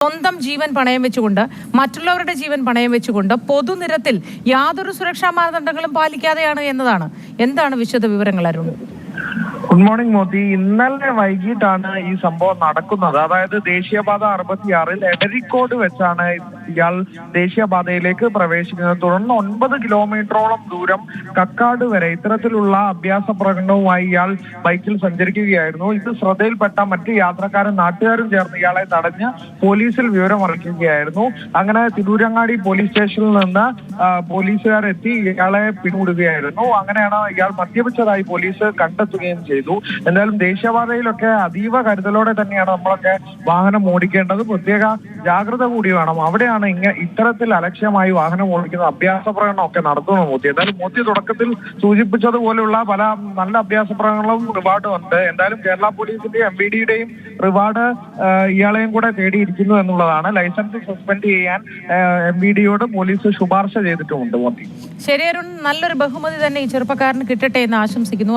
സ്വന്തം ജീവൻ പണയം വെച്ചുകൊണ്ട് മറ്റുള്ളവരുടെ ജീവൻ പണയം വെച്ചുകൊണ്ട് പൊതുനിരത്തിൽ യാതൊരു സുരക്ഷാ മാനദണ്ഡങ്ങളും പാലിക്കാതെയാണ് എന്നതാണ്. എന്താണ് വിശദ വിവരങ്ങൾ അരുൺ? Good morning Modi. ഇന്നലെ വൈകിട്ടാണ് ഈ സംഭവം നടക്കുന്നത്. അതായത് ദേശീയപാത 66 എടരിക്കോട് വെച്ചാണ് ഇയാൾ ദേശീയപാതയിലേക്ക് പ്രവേശിക്കുന്നത്. തുടർന്ന് 9 കിലോമീറ്ററോളം ദൂരം കക്കാട് വരെ ഇത്തരത്തിലുള്ള അഭ്യാസ പ്രകടനവുമായി ഇയാൾ ബൈക്കിൽ സഞ്ചരിക്കുകയായിരുന്നു. ഇത് ശ്രദ്ധയിൽപ്പെട്ട മറ്റ് യാത്രക്കാരും നാട്ടുകാരും ചേർന്ന് ഇയാളെ തടഞ്ഞ് പോലീസിൽ വിവരം അറിയിക്കുകയായിരുന്നു. അങ്ങനെ തിരൂരങ്ങാടി പോലീസ് സ്റ്റേഷനിൽ നിന്ന് പോലീസുകാരെത്തി ഇയാളെ പിടികൂടുകയായിരുന്നു. അങ്ങനെയാണ് ഇയാൾ മദ്യപിച്ചതായി പോലീസ് കണ്ടെത്തുകയും ചെയ്തു. എന്തായാലും ദേശീയപാതയിലൊക്കെ അതീവ കരുതലോടെ തന്നെയാണ് നമ്മളൊക്കെ വാഹനം ഓടിക്കേണ്ടത്. പ്രത്യേക ജാഗ്രത കൂടി വേണം. അവിടെയാണ് ഇത്തരത്തിൽ അലക്ഷ്യമായി വാഹനം ഓടിക്കുന്ന അഭ്യാസ പ്രകടനം ഒക്കെ നടത്തുന്നത് മോദി. എന്തായാലും മോദി തുടക്കത്തിൽ സൂചിപ്പിച്ചതുപോലെയുള്ള പല നല്ല അഭ്യാസ പ്രകടനങ്ങളും റിവാർഡും ഉണ്ട്. എന്തായാലും കേരള പോലീസിന്റെയും MVDയുടെയും റിവാർഡ് ഇയാളെയും കൂടെ തേടിയിരിക്കുന്നു എന്നുള്ളതാണ്. ലൈസൻസ് സസ്പെൻഡ് ചെയ്യാൻ MVDയോട് പോലീസ് ശുപാർശ ചെയ്തിട്ടുമുണ്ട് മോദി. ശരി അരുൺ, നല്ലൊരു ബഹുമതി തന്നെ ഈ ചെറുപ്പക്കാരന് കിട്ടട്ടെ എന്ന് ആശംസിക്കുന്നു.